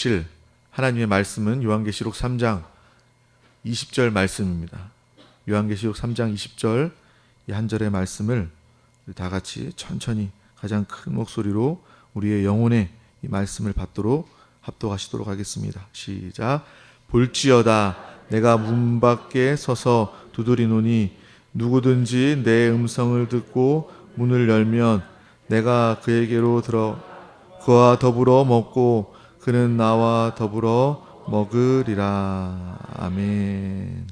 보실 하나님의 말씀은 요한계시록 3장 20절 말씀입니다. 요한계시록 3장 20절 이 한 절의 말씀을 다 같이 천천히 가장 큰 목소리로 우리의 영혼에 이 말씀을 받도록 합독하시도록 하겠습니다. 시작. 볼지어다 내가 문 밖에 서서 두드리노니 누구든지 내 음성을 듣고 문을 열면 내가 그에게로 들어 그와 더불어 먹고 그는 나와 더불어 먹으리라. 아멘.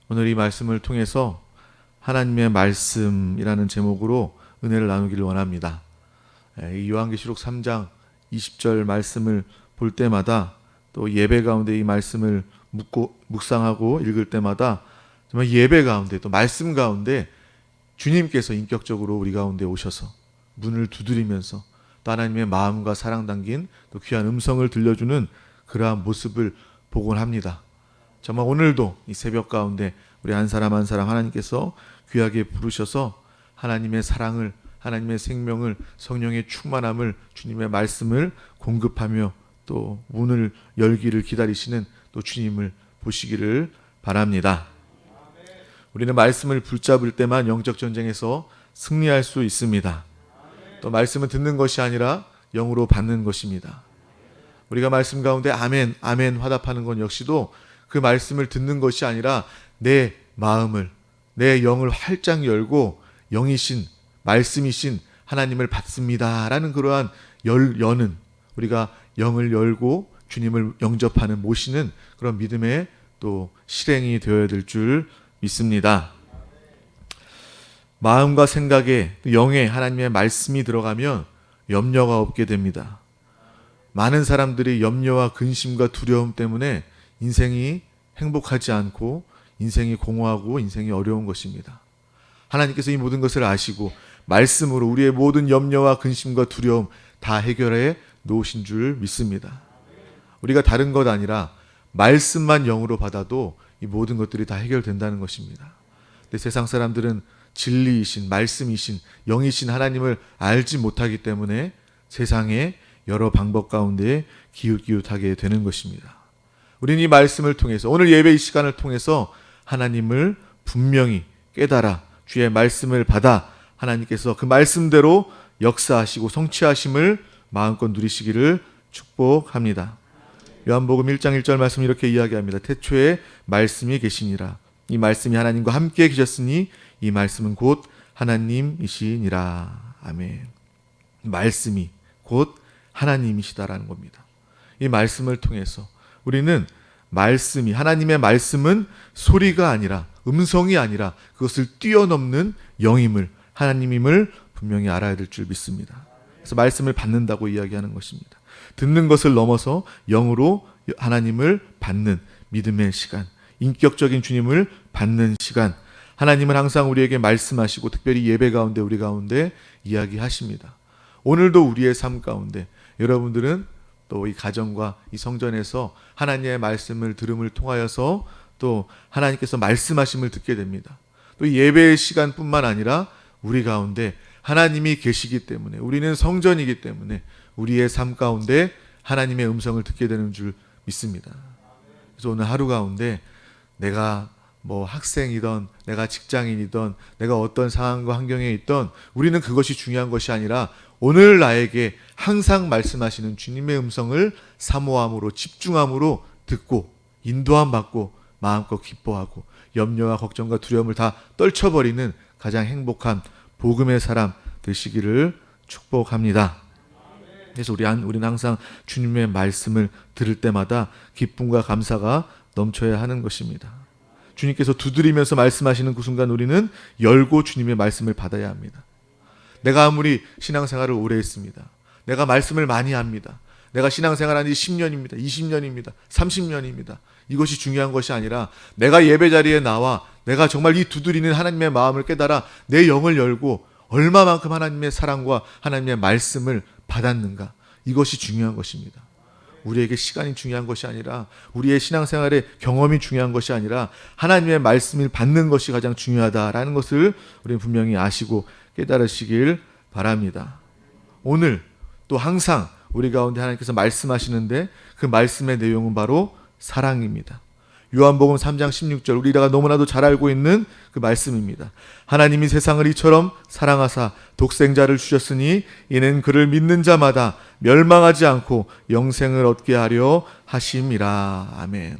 오늘 이 말씀을 통해서 하나님의 말씀이라는 제목으로 은혜를 나누기를 원합니다. 이 요한계시록 3장 20절 말씀을 볼 때마다 또 예배 가운데 이 말씀을 묵상하고 읽을 때마다 정말 예배 가운데 또 말씀 가운데 주님께서 인격적으로 우리 가운데 오셔서 문을 두드리면서 또 하나님의 마음과 사랑 담긴 또 귀한 음성을 들려주는 그러한 모습을 보곤 합니다. 정말 오늘도 이 새벽 가운데 우리 한 사람 한 사람 하나님께서 귀하게 부르셔서 하나님의 사랑을, 하나님의 생명을, 성령의 충만함을, 주님의 말씀을 공급하며 또 문을 열기를 기다리시는 또 주님을 보시기를 바랍니다. 우리는 말씀을 붙잡을 때만 영적 전쟁에서 승리할 수 있습니다. 또 말씀은 듣는 것이 아니라 영으로 받는 것입니다. 우리가 말씀 가운데 아멘, 아멘 화답하는 건 역시도 그 말씀을 듣는 것이 아니라 내 마음을, 내 영을 활짝 열고 영이신, 말씀이신 하나님을 받습니다라는 그러한 여는 우리가 영을 열고 주님을 영접하는, 모시는 그런 믿음의 또 실행이 되어야 될 줄 믿습니다. 마음과 생각에 영에 하나님의 말씀이 들어가면 염려가 없게 됩니다. 많은 사람들이 염려와 근심과 두려움 때문에 인생이 행복하지 않고 인생이 공허하고 인생이 어려운 것입니다. 하나님께서 이 모든 것을 아시고 말씀으로 우리의 모든 염려와 근심과 두려움 다 해결해 놓으신 줄 믿습니다. 우리가 다른 것 아니라 말씀만 영으로 받아도 이 모든 것들이 다 해결된다는 것입니다. 근데 세상 사람들은 진리이신, 말씀이신, 영이신 하나님을 알지 못하기 때문에 세상의 여러 방법 가운데 기웃기웃하게 되는 것입니다. 우리는 이 말씀을 통해서 오늘 예배 이 시간을 통해서 하나님을 분명히 깨달아 주의 말씀을 받아 하나님께서 그 말씀대로 역사하시고 성취하심을 마음껏 누리시기를 축복합니다. 요한복음 1장 1절 말씀 이렇게 이야기합니다. 태초에 말씀이 계시니라. 이 말씀이 하나님과 함께 계셨으니 이 말씀은 곧 하나님이시니라. 아멘. 말씀이 곧 하나님이시다라는 겁니다. 이 말씀을 통해서 우리는 말씀이, 하나님의 말씀은 소리가 아니라, 음성이 아니라 그것을 뛰어넘는 영임을, 하나님임을 분명히 알아야 될 줄 믿습니다. 그래서 말씀을 받는다고 이야기하는 것입니다. 듣는 것을 넘어서 영으로 하나님을 받는 믿음의 시간, 인격적인 주님을 받는 시간, 하나님은 항상 우리에게 말씀하시고 특별히 예배 가운데 우리 가운데 이야기하십니다. 오늘도 우리의 삶 가운데 여러분들은 또 이 가정과 이 성전에서 하나님의 말씀을 들음을 통하여서 또 하나님께서 말씀하심을 듣게 됩니다. 또 예배의 시간뿐만 아니라 우리 가운데 하나님이 계시기 때문에, 우리는 성전이기 때문에 우리의 삶 가운데 하나님의 음성을 듣게 되는 줄 믿습니다. 그래서 오늘 하루 가운데 내가 학생이든 내가 직장인이든 내가 어떤 상황과 환경에 있든 우리는 그것이 중요한 것이 아니라 오늘 나에게 항상 말씀하시는 주님의 음성을 사모함으로, 집중함으로 듣고 인도함 받고 마음껏 기뻐하고 염려와 걱정과 두려움을 다 떨쳐버리는 가장 행복한 복음의 사람 되시기를 축복합니다. 그래서 우리는 항상 주님의 말씀을 들을 때마다 기쁨과 감사가 넘쳐야 하는 것입니다. 주님께서 두드리면서 말씀하시는 그 순간 우리는 열고 주님의 말씀을 받아야 합니다. 내가 아무리 신앙생활을 오래 했습니다. 내가 말씀을 많이 합니다. 내가 신앙생활한 지 10년입니다. 20년입니다. 30년입니다. 이것이 중요한 것이 아니라 내가 예배자리에 나와 내가 정말 이 두드리는 하나님의 마음을 깨달아 내 영을 열고 얼마만큼 하나님의 사랑과 하나님의 말씀을 받았는가, 이것이 중요한 것입니다. 우리에게 시간이 중요한 것이 아니라, 우리의 신앙생활의 경험이 중요한 것이 아니라 하나님의 말씀을 받는 것이 가장 중요하다라는 것을 우리는 분명히 아시고 깨달으시길 바랍니다. 오늘 또 항상 우리 가운데 하나님께서 말씀하시는데 그 말씀의 내용은 바로 사랑입니다. 요한복음 3장 16절, 우리가 너무나도 잘 알고 있는 그 말씀입니다. 하나님이 세상을 이처럼 사랑하사 독생자를 주셨으니 이는 그를 믿는 자마다 멸망하지 않고 영생을 얻게 하려 하심이라. 아멘.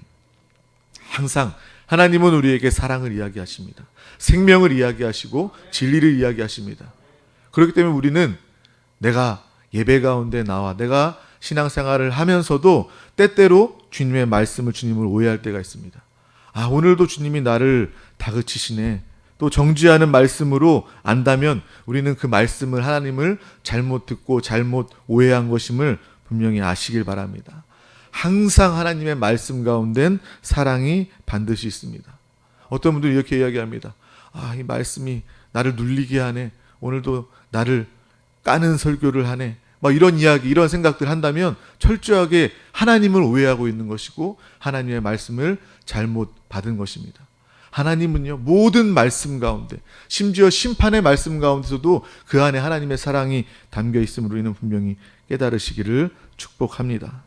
항상 하나님은 우리에게 사랑을 이야기하십니다. 생명을 이야기하시고 진리를 이야기하십니다. 그렇기 때문에 우리는 내가 예배 가운데 나와 내가 신앙생활을 하면서도 때때로 주님의 말씀을 주님을 오해할 때가 있습니다. 아, 오늘도 주님이 나를 다그치시네. 또 정죄하는 말씀으로 안다면 우리는 그 말씀을, 하나님을 잘못 듣고 잘못 오해한 것임을 분명히 아시길 바랍니다. 항상 하나님의 말씀 가운데는 사랑이 반드시 있습니다. 어떤 분들이 이렇게 이야기합니다. 아, 이 말씀이 나를 눌리게 하네. 오늘도 나를 까는 설교를 하네. 막 이런 이야기, 이런 생각들 한다면 철저하게 하나님을 오해하고 있는 것이고 하나님의 말씀을 잘못 받은 것입니다. 하나님은요, 모든 말씀 가운데, 심지어 심판의 말씀 가운데서도 그 안에 하나님의 사랑이 담겨 있음을 우리는 분명히 깨달으시기를 축복합니다.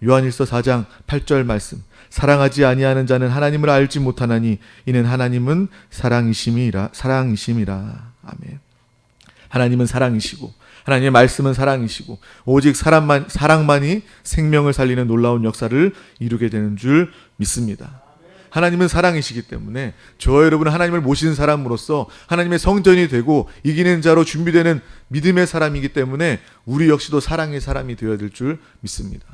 요한일서 4장 8절 말씀, 사랑하지 아니하는 자는 하나님을 알지 못하나니 이는 하나님은 사랑이심이라. 아멘. 하나님은 사랑이시고 하나님의 말씀은 사랑이시고 오직 사랑만이 생명을 살리는 놀라운 역사를 이루게 되는 줄 믿습니다. 하나님은 사랑이시기 때문에 저와 여러분은 하나님을 모시는 사람으로서 하나님의 성전이 되고 이기는 자로 준비되는 믿음의 사람이기 때문에 우리 역시도 사랑의 사람이 되어야 될 줄 믿습니다.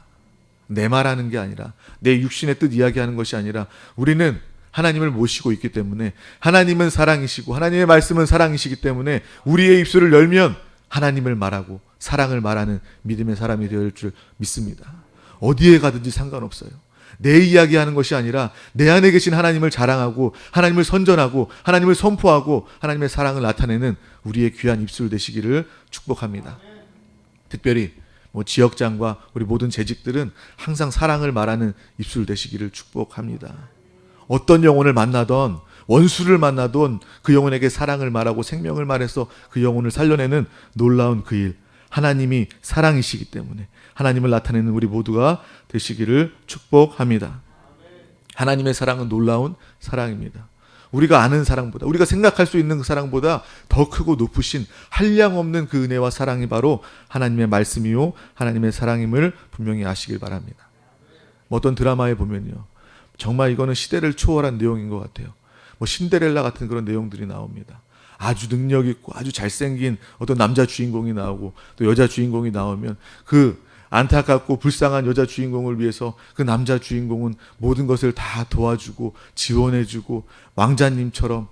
내 말하는 게 아니라 내 육신의 뜻 이야기하는 것이 아니라 우리는 하나님을 모시고 있기 때문에 하나님은 사랑이시고 하나님의 말씀은 사랑이시기 때문에 우리의 입술을 열면 하나님을 말하고 사랑을 말하는 믿음의 사람이 되어야 될 줄 믿습니다. 어디에 가든지 상관없어요. 내 이야기하는 것이 아니라 내 안에 계신 하나님을 자랑하고 하나님을 선전하고 하나님을 선포하고 하나님의 사랑을 나타내는 우리의 귀한 입술 되시기를 축복합니다. 특별히 지역장과 우리 모든 재직들은 항상 사랑을 말하는 입술 되시기를 축복합니다. 어떤 영혼을 만나던 원수를 만나던 그 영혼에게 사랑을 말하고 생명을 말해서 그 영혼을 살려내는 놀라운 그 일, 하나님이 사랑이시기 때문에 하나님을 나타내는 우리 모두가 되시기를 축복합니다. 하나님의 사랑은 놀라운 사랑입니다. 우리가 아는 사랑보다, 우리가 생각할 수 있는 그 사랑보다 더 크고 높으신 한량없는 그 은혜와 사랑이 바로 하나님의 말씀이요 하나님의 사랑임을 분명히 아시길 바랍니다. 어떤 드라마에 보면요, 정말 이거는 시대를 초월한 내용인 것 같아요. 신데렐라 같은 그런 내용들이 나옵니다. 아주 능력 있고 아주 잘생긴 어떤 남자 주인공이 나오고 또 여자 주인공이 나오면 그 안타깝고 불쌍한 여자 주인공을 위해서 그 남자 주인공은 모든 것을 다 도와주고 지원해주고 왕자님처럼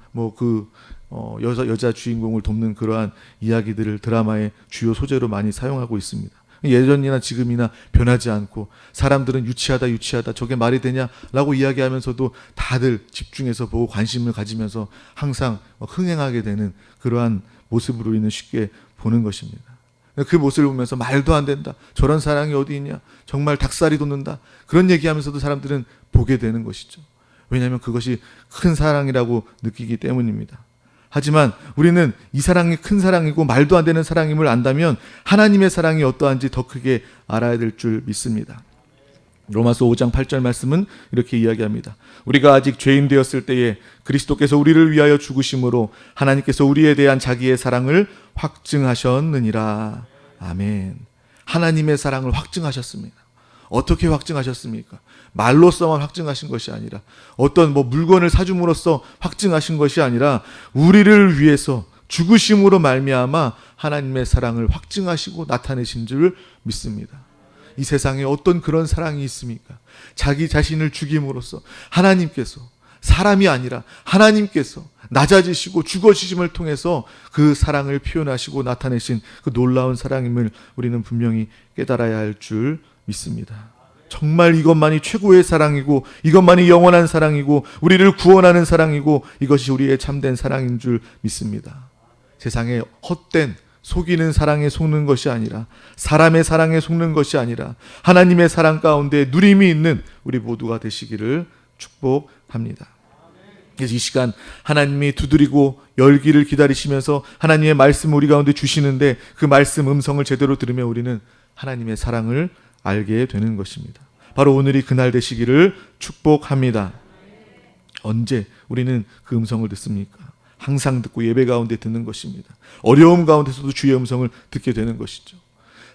여자 주인공을 돕는 그러한 이야기들을 드라마의 주요 소재로 많이 사용하고 있습니다. 예전이나 지금이나 변하지 않고 사람들은 유치하다 저게 말이 되냐라고 이야기하면서도 다들 집중해서 보고 관심을 가지면서 항상 흥행하게 되는 그러한 모습으로 우리는 쉽게 보는 것입니다. 그 모습을 보면서 말도 안 된다, 저런 사랑이 어디 있냐, 정말 닭살이 돋는다, 그런 얘기하면서도 사람들은 보게 되는 것이죠. 왜냐하면 그것이 큰 사랑이라고 느끼기 때문입니다. 하지만 우리는 이 사랑이 큰 사랑이고 말도 안 되는 사랑임을 안다면 하나님의 사랑이 어떠한지 더 크게 알아야 될 줄 믿습니다. 로마서 5장 8절 말씀은 이렇게 이야기합니다. 우리가 아직 죄인 되었을 때에 그리스도께서 우리를 위하여 죽으심으로 하나님께서 우리에 대한 자기의 사랑을 확증하셨느니라. 아멘. 하나님의 사랑을 확증하셨습니다. 어떻게 확증하셨습니까? 말로서만 확증하신 것이 아니라 어떤 물건을 사줌으로써 확증하신 것이 아니라 우리를 위해서 죽으심으로 말미암아 하나님의 사랑을 확증하시고 나타내신 줄 믿습니다. 이 세상에 어떤 그런 사랑이 있습니까? 자기 자신을 죽임으로써 하나님께서, 사람이 아니라 하나님께서 낮아지시고 죽어지심을 통해서 그 사랑을 표현하시고 나타내신 그 놀라운 사랑임을 우리는 분명히 깨달아야 할 줄 믿습니다. 정말 이것만이 최고의 사랑이고 이것만이 영원한 사랑이고 우리를 구원하는 사랑이고 이것이 우리의 참된 사랑인 줄 믿습니다. 세상에 헛된 속이는 사랑에 속는 것이 아니라 사람의 사랑에 속는 것이 아니라 하나님의 사랑 가운데 누림이 있는 우리 모두가 되시기를 축복합니다. 그래서 이 시간 하나님이 두드리고 열기를 기다리시면서 하나님의 말씀을 우리 가운데 주시는데 그 말씀 음성을 제대로 들으면 우리는 하나님의 사랑을 알게 되는 것입니다. 바로 오늘이 그날 되시기를 축복합니다. 언제 우리는 그 음성을 듣습니까? 항상 듣고 예배 가운데 듣는 것입니다. 어려움 가운데서도 주의 음성을 듣게 되는 것이죠.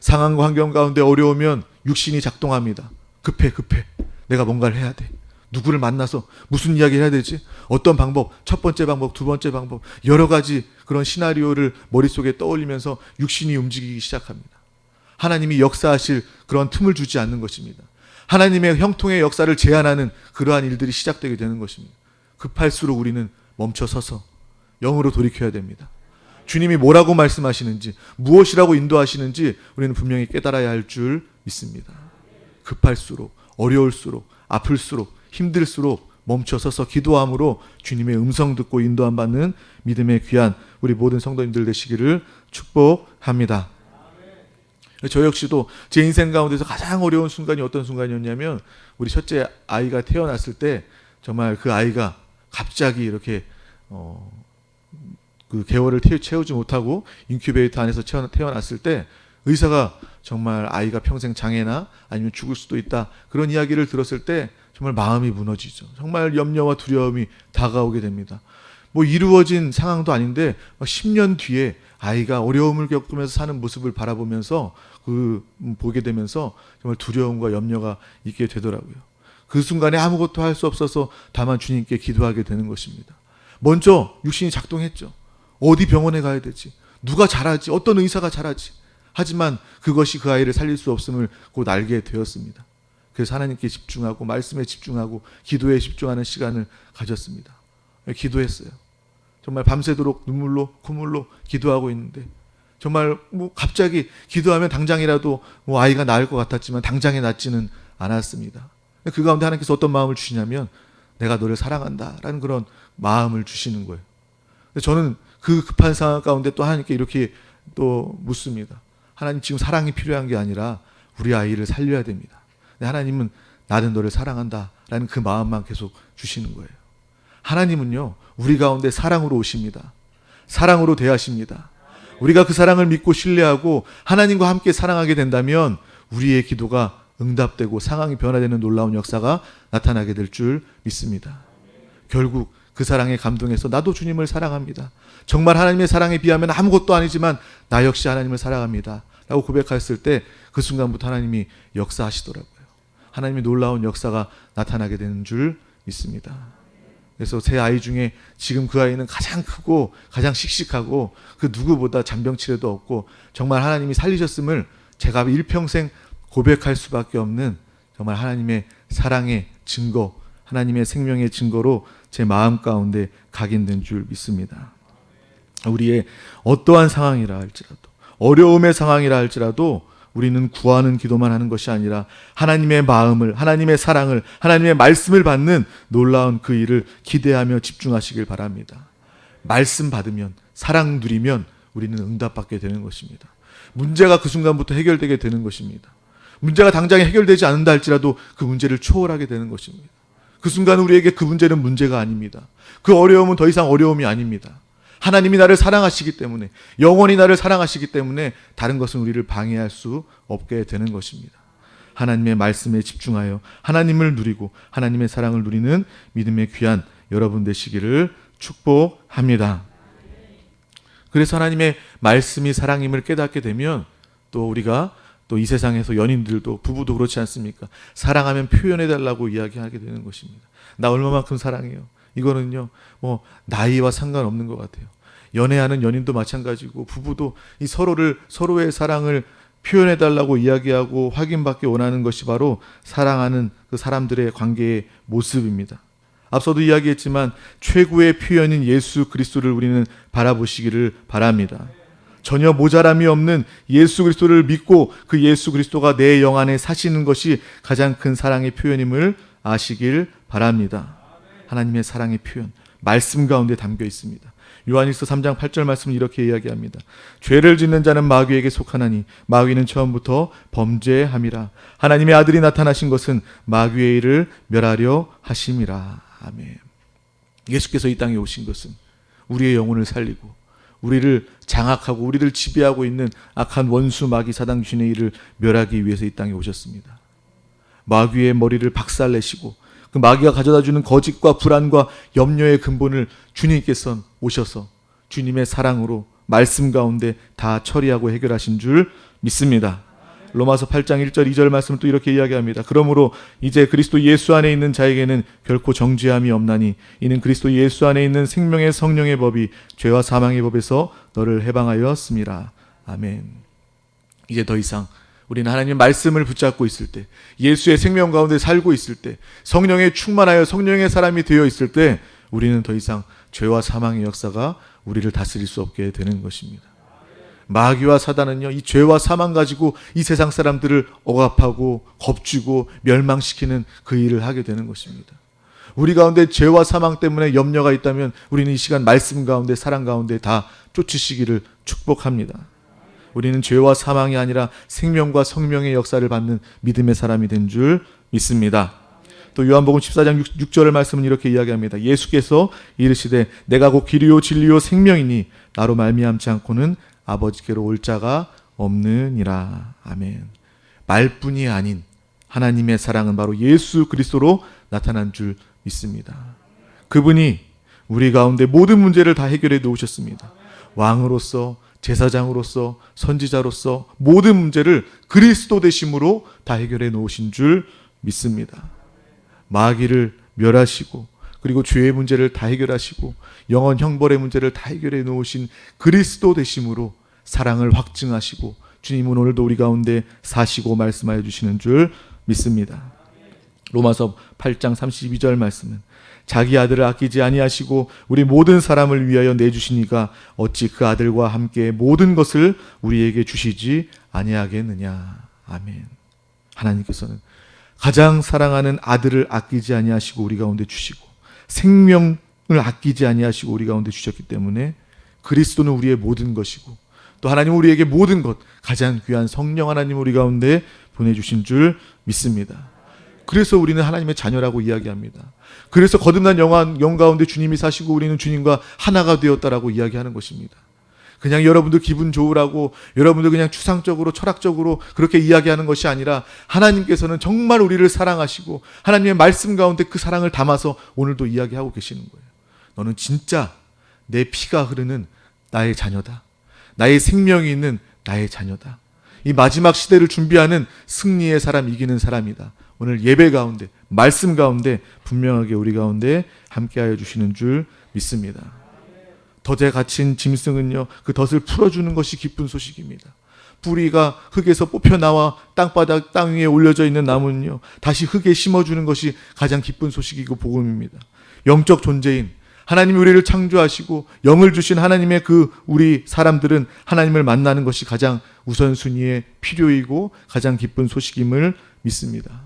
상황과 환경 가운데 어려우면 육신이 작동합니다. 급해. 내가 뭔가를 해야 돼. 누구를 만나서 무슨 이야기를 해야 되지? 어떤 방법, 첫 번째 방법, 두 번째 방법, 여러 가지 그런 시나리오를 머릿속에 떠올리면서 육신이 움직이기 시작합니다. 하나님이 역사하실 그런 틈을 주지 않는 것입니다. 하나님의 형통의 역사를 제한하는 그러한 일들이 시작되게 되는 것입니다. 급할수록 우리는 멈춰서서 영으로 돌이켜야 됩니다. 주님이 뭐라고 말씀하시는지, 무엇이라고 인도하시는지 우리는 분명히 깨달아야 할 줄 믿습니다. 급할수록, 어려울수록, 아플수록, 힘들수록 멈춰서서 기도함으로 주님의 음성 듣고 인도함 받는 믿음의 귀한 우리 모든 성도님들 되시기를 축복합니다. 저 역시도 제 인생 가운데서 가장 어려운 순간이 어떤 순간이었냐면, 우리 첫째 아이가 태어났을 때 정말 그 아이가 갑자기 이렇게 그 개월을 채우지 못하고 인큐베이터 안에서 태어났을 때 의사가 정말 아이가 평생 장애나 아니면 죽을 수도 있다, 그런 이야기를 들었을 때 정말 마음이 무너지죠. 정말 염려와 두려움이 다가오게 됩니다. 뭐 이루어진 상황도 아닌데 10년 뒤에 아이가 어려움을 겪으면서 사는 모습을 바라보면서 보게 되면서 정말 두려움과 염려가 있게 되더라고요. 그 순간에 아무것도 할 수 없어서 다만 주님께 기도하게 되는 것입니다. 먼저 육신이 작동했죠. 어디 병원에 가야 되지? 누가 잘하지? 어떤 의사가 잘하지? 하지만 그것이 그 아이를 살릴 수 없음을 곧 알게 되었습니다. 그래서 하나님께 집중하고 말씀에 집중하고 기도에 집중하는 시간을 가졌습니다. 기도했어요. 정말 밤새도록 눈물로 콧물로 기도하고 있는데 정말 뭐 갑자기 기도하면 당장이라도 뭐 아이가 나을 것 같았지만 당장에 낫지는 않았습니다. 그 가운데 하나님께서 어떤 마음을 주시냐면 내가 너를 사랑한다라는 그런 마음을 주시는 거예요. 저는 그 급한 상황 가운데 또 하나님께 이렇게 또 묻습니다. 하나님, 지금 사랑이 필요한 게 아니라 우리 아이를 살려야 됩니다. 하나님은 나는 너를 사랑한다라는 그 마음만 계속 주시는 거예요. 하나님은요, 우리 가운데 사랑으로 오십니다. 사랑으로 대하십니다. 우리가 그 사랑을 믿고 신뢰하고 하나님과 함께 사랑하게 된다면 우리의 기도가 응답되고 상황이 변화되는 놀라운 역사가 나타나게 될 줄 믿습니다. 결국 그 사랑에 감동해서 나도 주님을 사랑합니다. 정말 하나님의 사랑에 비하면 아무것도 아니지만 나 역시 하나님을 사랑합니다 라고 고백했을 때 그 순간부터 하나님이 역사하시더라고요. 하나님의 놀라운 역사가 나타나게 되는 줄 믿습니다. 그래서 제 아이 중에 지금 그 아이는 가장 크고 가장 씩씩하고 그 누구보다 잔병치레도 없고 정말 하나님이 살리셨음을 제가 일평생 고백할 수밖에 없는 정말 하나님의 사랑의 증거, 하나님의 생명의 증거로 제 마음 가운데 각인된 줄 믿습니다. 우리의 어떠한 상황이라 할지라도, 어려움의 상황이라 할지라도 우리는 구하는 기도만 하는 것이 아니라 하나님의 마음을, 하나님의 사랑을, 하나님의 말씀을 받는 놀라운 그 일을 기대하며 집중하시길 바랍니다. 말씀 받으면, 사랑 누리면 우리는 응답받게 되는 것입니다. 문제가 그 순간부터 해결되게 되는 것입니다. 문제가 당장에 해결되지 않는다 할지라도 그 문제를 초월하게 되는 것입니다. 그 순간 우리에게 그 문제는 문제가 아닙니다. 그 어려움은 더 이상 어려움이 아닙니다. 하나님이 나를 사랑하시기 때문에, 영원히 나를 사랑하시기 때문에 다른 것은 우리를 방해할 수 없게 되는 것입니다. 하나님의 말씀에 집중하여 하나님을 누리고 하나님의 사랑을 누리는 믿음의 귀한 여러분 되시기를 축복합니다. 그래서 하나님의 말씀이 사랑임을 깨닫게 되면 또 우리가 또 이 세상에서 연인들도, 부부도 그렇지 않습니까? 사랑하면 표현해달라고 이야기하게 되는 것입니다. 나 얼마만큼 사랑해요. 이거는요, 뭐 나이와 상관없는 것 같아요. 연애하는 연인도 마찬가지고 부부도 이 서로의 사랑을 표현해달라고 이야기하고 확인받기 원하는 것이 바로 사랑하는 그 사람들의 관계의 모습입니다. 앞서도 이야기했지만 최고의 표현인 예수 그리스도를 우리는 바라보시기를 바랍니다. 전혀 모자람이 없는 예수 그리스도를 믿고 그 예수 그리스도가 내 영 안에 사시는 것이 가장 큰 사랑의 표현임을 아시길 바랍니다. 하나님의 사랑의 표현, 말씀 가운데 담겨 있습니다. 요한일서 3장 8절 말씀은 이렇게 이야기합니다. 죄를 짓는 자는 마귀에게 속하나니 마귀는 처음부터 범죄함이라. 하나님의 아들이 나타나신 것은 마귀의 일을 멸하려 하심이라. 아멘. 예수께서 이 땅에 오신 것은 우리의 영혼을 살리고 우리를 장악하고 우리를 지배하고 있는 악한 원수 마귀 사단 귀신의 일을 멸하기 위해서 이 땅에 오셨습니다. 마귀의 머리를 박살내시고 그 마귀가 가져다주는 거짓과 불안과 염려의 근본을 주님께서 오셔서 주님의 사랑으로 말씀 가운데 다 처리하고 해결하신 줄 믿습니다. 로마서 8장 1절 2절 말씀을 또 이렇게 이야기합니다. 그러므로 이제 그리스도 예수 안에 있는 자에게는 결코 정죄함이 없나니 이는 그리스도 예수 안에 있는 생명의 성령의 법이 죄와 사망의 법에서 너를 해방하였습니다. 아멘. 이제 더 이상 우리는 하나님의 말씀을 붙잡고 있을 때, 예수의 생명 가운데 살고 있을 때, 성령에 충만하여 성령의 사람이 되어 있을 때 우리는 더 이상 죄와 사망의 역사가 우리를 다스릴 수 없게 되는 것입니다. 마귀와 사단은요, 이 죄와 사망 가지고 이 세상 사람들을 억압하고 겁주고 멸망시키는 그 일을 하게 되는 것입니다. 우리 가운데 죄와 사망 때문에 염려가 있다면 우리는 이 시간 말씀 가운데 사랑 가운데 다 쫓으시기를 축복합니다. 우리는 죄와 사망이 아니라 생명과 성령의 역사를 받는 믿음의 사람이 된 줄 믿습니다. 또 요한복음 14장 6절의 말씀은 이렇게 이야기합니다. 예수께서 이르시되 내가 곧 길이요 진리요 생명이니 나로 말미암지 않고는 아버지께로 올 자가 없느니라. 아멘. 말뿐이 아닌 하나님의 사랑은 바로 예수 그리스도로 나타난 줄 믿습니다. 그분이 우리 가운데 모든 문제를 다 해결해 놓으셨습니다. 왕으로서, 제사장으로서, 선지자로서 모든 문제를 그리스도 되심으로 다 해결해 놓으신 줄 믿습니다. 마귀를 멸하시고 그리고 죄의 문제를 다 해결하시고 영원 형벌의 문제를 다 해결해 놓으신 그리스도 되심으로 사랑을 확증하시고 주님은 오늘도 우리 가운데 사시고 말씀하여 주시는 줄 믿습니다. 로마서 8장 32절 말씀은 자기 아들을 아끼지 아니하시고 우리 모든 사람을 위하여 내주시니가 어찌 그 아들과 함께 모든 것을 우리에게 주시지 아니하겠느냐. 아멘. 하나님께서는 가장 사랑하는 아들을 아끼지 아니하시고 우리 가운데 주시고 생명을 아끼지 아니하시고 우리 가운데 주셨기 때문에 그리스도는 우리의 모든 것이고 또 하나님은 우리에게 모든 것, 가장 귀한 성령 하나님 우리 가운데 보내주신 줄 믿습니다. 그래서 우리는 하나님의 자녀라고 이야기합니다. 그래서 거듭난 영 가운데 주님이 사시고 우리는 주님과 하나가 되었다라고 이야기하는 것입니다. 그냥 여러분들 기분 좋으라고 여러분들 그냥 추상적으로 철학적으로 그렇게 이야기하는 것이 아니라 하나님께서는 정말 우리를 사랑하시고 하나님의 말씀 가운데 그 사랑을 담아서 오늘도 이야기하고 계시는 거예요. 너는 진짜 내 피가 흐르는 나의 자녀다. 나의 생명이 있는 나의 자녀다. 이 마지막 시대를 준비하는 승리의 사람, 이기는 사람이다. 오늘 예배 가운데, 말씀 가운데 분명하게 우리 가운데 함께하여 주시는 줄 믿습니다. 덫에 갇힌 짐승은요, 그 덫을 풀어주는 것이 기쁜 소식입니다. 뿌리가 흙에서 뽑혀나와 땅바닥, 땅 위에 올려져 있는 나무는요, 다시 흙에 심어주는 것이 가장 기쁜 소식이고 복음입니다. 영적 존재인 하나님이 우리를 창조하시고 영을 주신 하나님의 그 우리 사람들은 하나님을 만나는 것이 가장 우선순위의 필요이고 가장 기쁜 소식임을 믿습니다.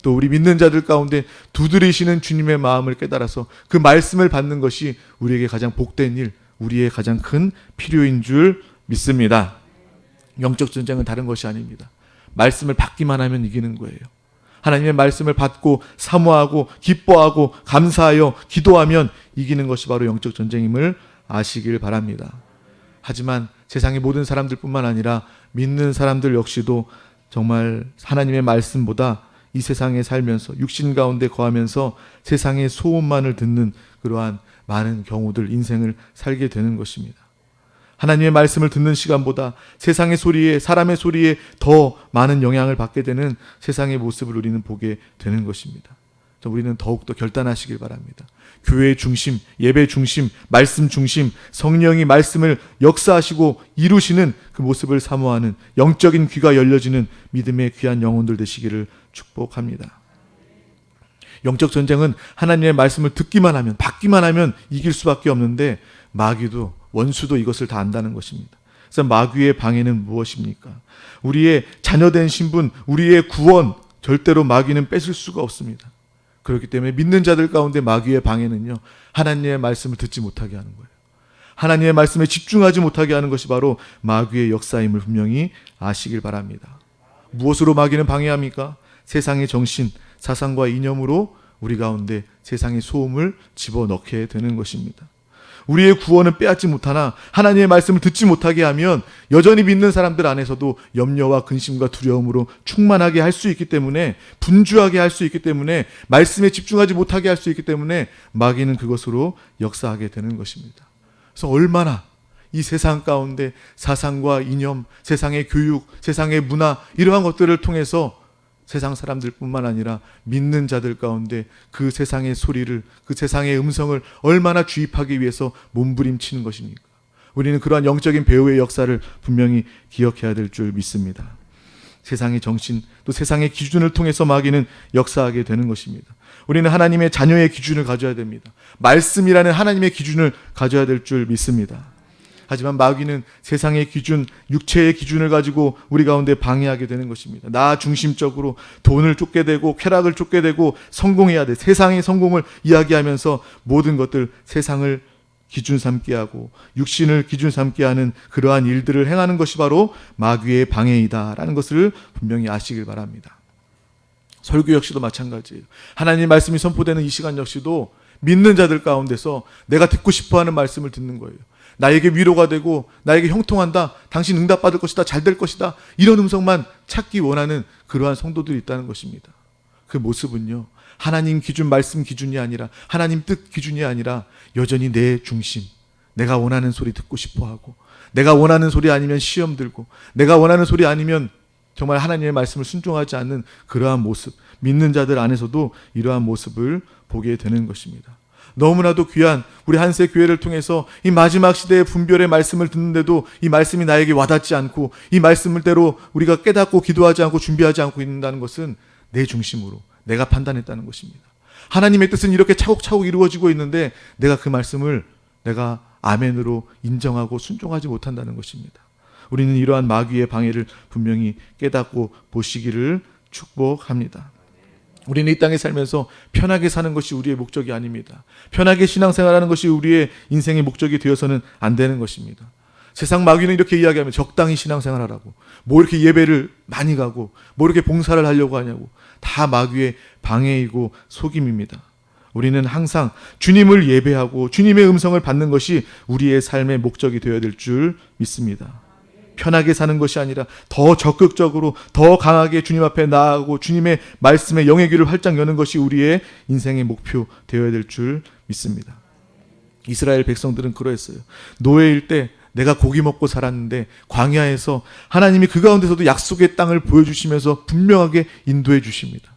또 우리 믿는 자들 가운데 두드리시는 주님의 마음을 깨달아서 그 말씀을 받는 것이 우리에게 가장 복된 일, 우리의 가장 큰 필요인 줄 믿습니다. 영적 전쟁은 다른 것이 아닙니다. 말씀을 받기만 하면 이기는 거예요. 하나님의 말씀을 받고 사모하고 기뻐하고 감사하여 기도하면 이기는 것이 바로 영적 전쟁임을 아시길 바랍니다. 하지만 세상의 모든 사람들뿐만 아니라 믿는 사람들 역시도 정말 하나님의 말씀보다 이 세상에 살면서 육신 가운데 거하면서 세상의 소음만을 듣는 그러한 많은 경우들 인생을 살게 되는 것입니다. 하나님의 말씀을 듣는 시간보다 세상의 소리에 사람의 소리에 더 많은 영향을 받게 되는 세상의 모습을 우리는 보게 되는 것입니다. 우리는 더욱더 결단하시길 바랍니다. 교회 중심, 예배 중심, 말씀 중심, 성령이 말씀을 역사하시고 이루시는 그 모습을 사모하는 영적인 귀가 열려지는 믿음의 귀한 영혼들 되시기를 축복합니다. 영적 전쟁은 하나님의 말씀을 듣기만 하면, 받기만 하면 이길 수밖에 없는데 마귀도 원수도 이것을 다 안다는 것입니다. 그래서 마귀의 방해는 무엇입니까? 우리의 자녀된 신분, 우리의 구원 절대로 마귀는 뺏을 수가 없습니다. 그렇기 때문에 믿는 자들 가운데 마귀의 방해는요, 하나님의 말씀을 듣지 못하게 하는 거예요. 하나님의 말씀에 집중하지 못하게 하는 것이 바로 마귀의 역사임을 분명히 아시길 바랍니다. 무엇으로 마귀는 방해합니까? 세상의 정신, 사상과 이념으로 우리 가운데 세상의 소음을 집어넣게 되는 것입니다. 우리의 구원은 빼앗지 못하나 하나님의 말씀을 듣지 못하게 하면 여전히 믿는 사람들 안에서도 염려와 근심과 두려움으로 충만하게 할 수 있기 때문에, 분주하게 할 수 있기 때문에, 말씀에 집중하지 못하게 할 수 있기 때문에 마귀는 그것으로 역사하게 되는 것입니다. 그래서 얼마나 이 세상 가운데 사상과 이념, 세상의 교육, 세상의 문화, 이러한 것들을 통해서 세상 사람들뿐만 아니라 믿는 자들 가운데 그 세상의 소리를, 그 세상의 음성을 얼마나 주입하기 위해서 몸부림치는 것입니까? 우리는 그러한 영적인 배후의 역사를 분명히 기억해야 될 줄 믿습니다. 세상의 정신, 또 세상의 기준을 통해서 마귀는 역사하게 되는 것입니다. 우리는 하나님의 자녀의 기준을 가져야 됩니다. 말씀이라는 하나님의 기준을 가져야 될 줄 믿습니다. 하지만 마귀는 세상의 기준, 육체의 기준을 가지고 우리 가운데 방해하게 되는 것입니다. 나 중심적으로 돈을 쫓게 되고 쾌락을 쫓게 되고 성공해야 돼. 세상의 성공을 이야기하면서 모든 것들 세상을 기준 삼게 하고 육신을 기준 삼게 하는 그러한 일들을 행하는 것이 바로 마귀의 방해이다라는 것을 분명히 아시길 바랍니다. 설교 역시도 마찬가지예요. 하나님의 말씀이 선포되는 이 시간 역시도 믿는 자들 가운데서 내가 듣고 싶어하는 말씀을 듣는 거예요. 나에게 위로가 되고 나에게 형통한다, 당신 응답받을 것이다, 잘 될 것이다, 이런 음성만 찾기 원하는 그러한 성도들이 있다는 것입니다. 그 모습은요, 하나님 기준, 말씀 기준이 아니라, 하나님 뜻 기준이 아니라 여전히 내 중심, 내가 원하는 소리 듣고 싶어하고, 내가 원하는 소리 아니면 시험 들고, 내가 원하는 소리 아니면 정말 하나님의 말씀을 순종하지 않는 그러한 모습, 믿는 자들 안에서도 이러한 모습을 보게 되는 것입니다. 너무나도 귀한 우리 한세 교회를 통해서 이 마지막 시대의 분별의 말씀을 듣는데도 이 말씀이 나에게 와닿지 않고, 이 말씀대로 우리가 깨닫고 기도하지 않고 준비하지 않고 있는다는 것은 내 중심으로 내가 판단했다는 것입니다. 하나님의 뜻은 이렇게 차곡차곡 이루어지고 있는데 내가 그 말씀을 내가 아멘으로 인정하고 순종하지 못한다는 것입니다. 우리는 이러한 마귀의 방해를 분명히 깨닫고 보시기를 축복합니다. 우리는 이 땅에 살면서 편하게 사는 것이 우리의 목적이 아닙니다. 편하게 신앙생활하는 것이 우리의 인생의 목적이 되어서는 안 되는 것입니다. 세상 마귀는 이렇게 이야기하면 적당히 신앙생활하라고, 뭐 이렇게 예배를 많이 가고 뭐 이렇게 봉사를 하려고 하냐고, 다 마귀의 방해이고 속임입니다. 우리는 항상 주님을 예배하고 주님의 음성을 받는 것이 우리의 삶의 목적이 되어야 될 줄 믿습니다. 편하게 사는 것이 아니라 더 적극적으로, 더 강하게 주님 앞에 나아가고 주님의 말씀에 영의 귀를 활짝 여는 것이 우리의 인생의 목표 되어야 될 줄 믿습니다. 이스라엘 백성들은 그러했어요. 노예일 때 내가 고기 먹고 살았는데 광야에서 하나님이 그 가운데서도 약속의 땅을 보여주시면서 분명하게 인도해 주십니다.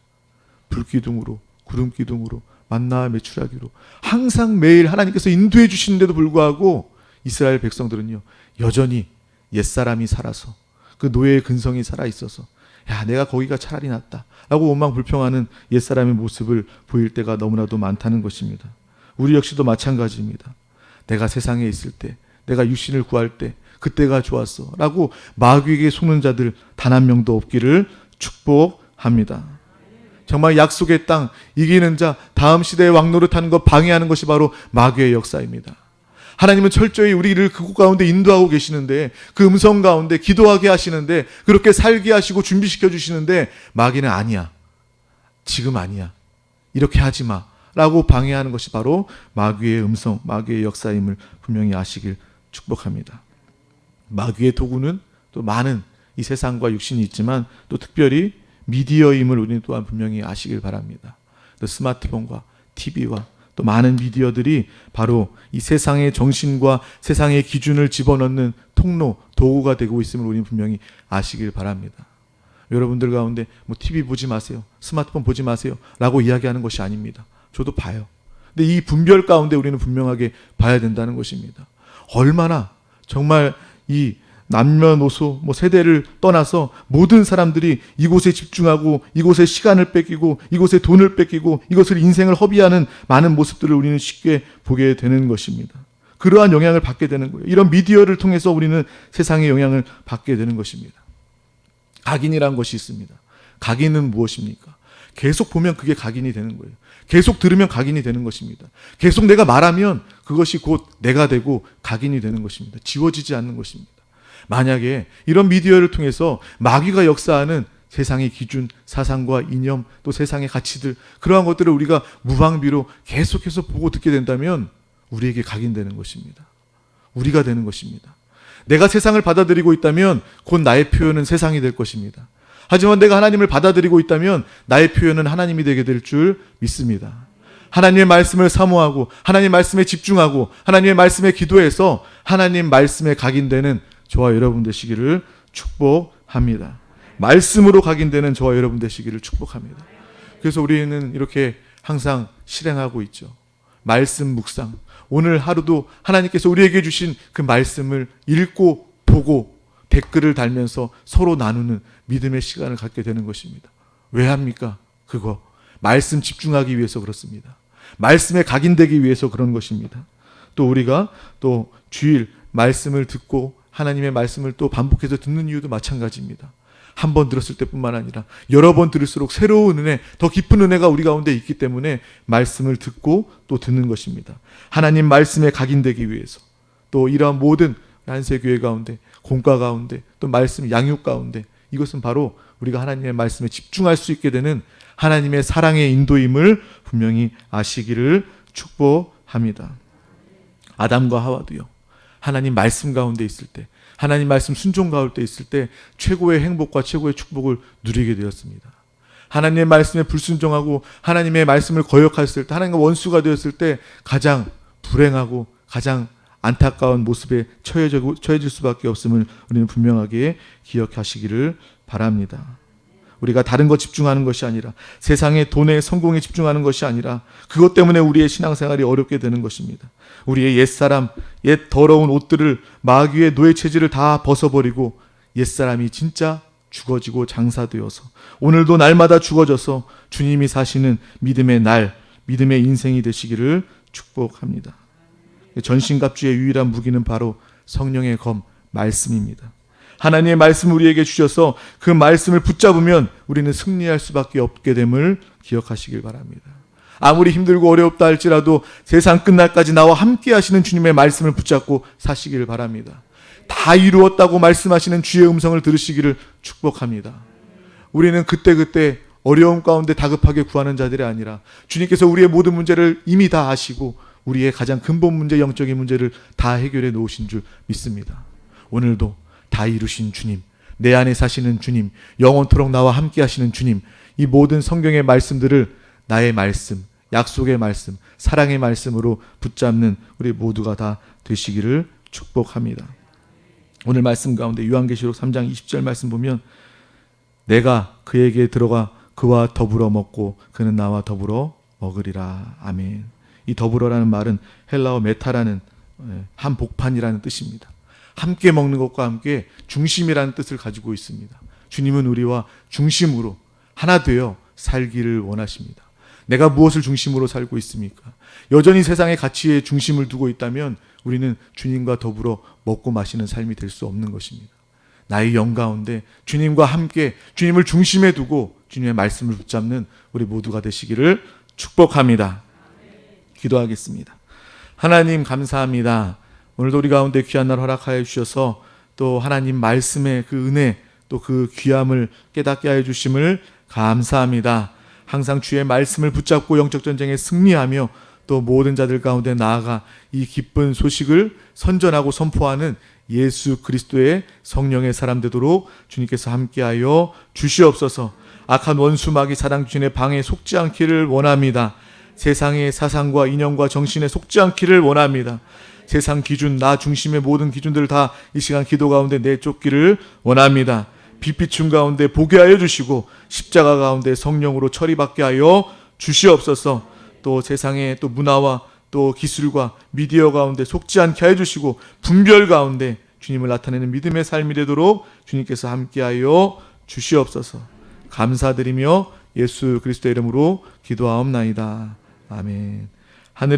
불기둥으로, 구름기둥으로, 만나와 메추라기로 항상 매일 하나님께서 인도해 주시는데도 불구하고 이스라엘 백성들은요, 여전히 옛사람이 살아서, 그 노예의 근성이 살아있어서 야, 내가 거기가 차라리 낫다 라고 원망불평하는 옛사람의 모습을 보일 때가 너무나도 많다는 것입니다. 우리 역시도 마찬가지입니다. 내가 세상에 있을 때, 내가 육신을 구할 때 그때가 좋았어 라고 마귀에게 속는 자들 단 한 명도 없기를 축복합니다. 정말 약속의 땅, 이기는 자, 다음 시대의 왕노릇하는 것 방해하는 것이 바로 마귀의 역사입니다. 하나님은 철저히 우리를 그곳 가운데 인도하고 계시는데, 그 음성 가운데 기도하게 하시는데, 그렇게 살게 하시고 준비시켜 주시는데 마귀는 아니야, 지금 아니야, 이렇게 하지 마 라고 방해하는 것이 바로 마귀의 음성, 마귀의 역사임을 분명히 아시길 축복합니다. 마귀의 도구는 또 많은 이 세상과 육신이 있지만 또 특별히 미디어임을 우리는 또한 분명히 아시길 바랍니다. 또 스마트폰과 TV와 또 많은 미디어들이 바로 이 세상의 정신과 세상의 기준을 집어넣는 통로, 도구가 되고 있음을 우리는 분명히 아시길 바랍니다. 여러분들 가운데 뭐 TV 보지 마세요, 스마트폰 보지 마세요 라고 이야기하는 것이 아닙니다. 저도 봐요. 근데 이 분별 가운데 우리는 분명하게 봐야 된다는 것입니다. 얼마나 정말 이 남녀노소 세대를 떠나서 모든 사람들이 이곳에 집중하고 이곳에 시간을 뺏기고 이곳에 돈을 뺏기고 이것을 인생을 허비하는 많은 모습들을 우리는 쉽게 보게 되는 것입니다. 그러한 영향을 받게 되는 거예요. 이런 미디어를 통해서 우리는 세상의 영향을 받게 되는 것입니다. 각인이라는 것이 있습니다. 각인은 무엇입니까? 계속 보면 그게 각인이 되는 거예요. 계속 들으면 각인이 되는 것입니다. 계속 내가 말하면 그것이 곧 내가 되고 각인이 되는 것입니다. 지워지지 않는 것입니다. 만약에 이런 미디어를 통해서 마귀가 역사하는 세상의 기준, 사상과 이념, 또 세상의 가치들, 그러한 것들을 우리가 무방비로 계속해서 보고 듣게 된다면 우리에게 각인되는 것입니다. 우리가 되는 것입니다. 내가 세상을 받아들이고 있다면 곧 나의 표현은 세상이 될 것입니다. 하지만 내가 하나님을 받아들이고 있다면 나의 표현은 하나님이 되게 될 줄 믿습니다. 하나님의 말씀을 사모하고 하나님 말씀에 집중하고 하나님의 말씀에 기도해서 하나님 말씀에 각인되는 저와 여러분 되시기를 축복합니다. 말씀으로 각인되는 저와 여러분 되시기를 축복합니다. 그래서 우리는 이렇게 항상 실행하고 있죠. 말씀 묵상. 오늘 하루도 하나님께서 우리에게 주신 그 말씀을 읽고 보고 댓글을 달면서 서로 나누는 믿음의 시간을 갖게 되는 것입니다. 왜 합니까? 그거 말씀 집중하기 위해서 그렇습니다. 말씀에 각인되기 위해서 그런 것입니다. 또 우리가 또 주일 말씀을 듣고 하나님의 말씀을 또 반복해서 듣는 이유도 마찬가지입니다. 한 번 들었을 때뿐만 아니라 여러 번 들을수록 새로운 은혜, 더 깊은 은혜가 우리 가운데 있기 때문에 말씀을 듣고 또 듣는 것입니다. 하나님 말씀에 각인되기 위해서 또 이러한 모든 한세교회 가운데, 공과 가운데, 또 말씀 양육 가운데 이것은 바로 우리가 하나님의 말씀에 집중할 수 있게 되는 하나님의 사랑의 인도임을 분명히 아시기를 축복합니다. 아담과 하와도요, 하나님 말씀 가운데 있을 때, 하나님 말씀 순종 가운데 있을 때 최고의 행복과 최고의 축복을 누리게 되었습니다. 하나님의 말씀에 불순종하고 하나님의 말씀을 거역했을 때, 하나님과 원수가 되었을 때 가장 불행하고 가장 안타까운 모습에 처해질 수밖에 없음을 우리는 분명하게 기억하시기를 바랍니다. 우리가 다른 것 집중하는 것이 아니라, 세상의 돈에 성공에 집중하는 것이 아니라 그것 때문에 우리의 신앙생활이 어렵게 되는 것입니다. 우리의 옛사람, 옛 더러운 옷들을, 마귀의 노예 체질을 다 벗어버리고 옛사람이 진짜 죽어지고 장사되어서 오늘도 날마다 죽어져서 주님이 사시는 믿음의 날, 믿음의 인생이 되시기를 축복합니다. 전신갑주의 유일한 무기는 바로 성령의 검, 말씀입니다. 하나님의 말씀을 우리에게 주셔서 그 말씀을 붙잡으면 우리는 승리할 수밖에 없게 됨을 기억하시길 바랍니다. 아무리 힘들고 어렵다 할지라도 세상 끝날까지 나와 함께 하시는 주님의 말씀을 붙잡고 사시길 바랍니다. 다 이루었다고 말씀하시는 주의 음성을 들으시기를 축복합니다. 우리는 그때그때 어려움 가운데 다급하게 구하는 자들이 아니라 주님께서 우리의 모든 문제를 이미 다 아시고 우리의 가장 근본 문제, 영적인 문제를 다 해결해 놓으신 줄 믿습니다. 오늘도 다 이루신 주님, 내 안에 사시는 주님, 영원토록 나와 함께 하시는 주님, 이 모든 성경의 말씀들을 나의 말씀, 약속의 말씀, 사랑의 말씀으로 붙잡는 우리 모두가 다 되시기를 축복합니다. 오늘 말씀 가운데 요한계시록 3장 20절 말씀 보면 내가 그에게 들어가 그와 더불어 먹고 그는 나와 더불어 먹으리라. 아멘. 이 더불어라는 말은 헬라어 메타라는 한 복판이라는 뜻입니다. 함께 먹는 것과 함께 중심이라는 뜻을 가지고 있습니다. 주님은 우리와 중심으로 하나 되어 살기를 원하십니다. 내가 무엇을 중심으로 살고 있습니까? 여전히 세상의 가치에 중심을 두고 있다면 우리는 주님과 더불어 먹고 마시는 삶이 될 수 없는 것입니다. 나의 영 가운데 주님과 함께 주님을 중심에 두고 주님의 말씀을 붙잡는 우리 모두가 되시기를 축복합니다. 기도하겠습니다. 하나님 감사합니다. 오늘도 우리 가운데 귀한 날 허락하여 주셔서 또 하나님 말씀의 그 은혜, 또 그 귀함을 깨닫게 하여 주심을 감사합니다. 항상 주의 말씀을 붙잡고 영적 전쟁에 승리하며 또 모든 자들 가운데 나아가 이 기쁜 소식을 선전하고 선포하는 예수 그리스도의 성령의 사람 되도록 주님께서 함께하여 주시옵소서. 악한 원수 마귀 사단 귀신의 방에 속지 않기를 원합니다. 세상의 사상과 이념과 정신에 속지 않기를 원합니다. 세상 기준, 나 중심의 모든 기준들을 다 이 시간 기도 가운데 내쫓기를 원합니다. 빛비춤 가운데 보게 하여 주시고 십자가 가운데 성령으로 처리받게 하여 주시옵소서. 또 세상의 또 문화와 또 기술과 미디어 가운데 속지 않게 하여 주시고 분별 가운데 주님을 나타내는 믿음의 삶이 되도록 주님께서 함께하여 주시옵소서. 감사드리며 예수 그리스도의 이름으로 기도하옵나이다. 아멘.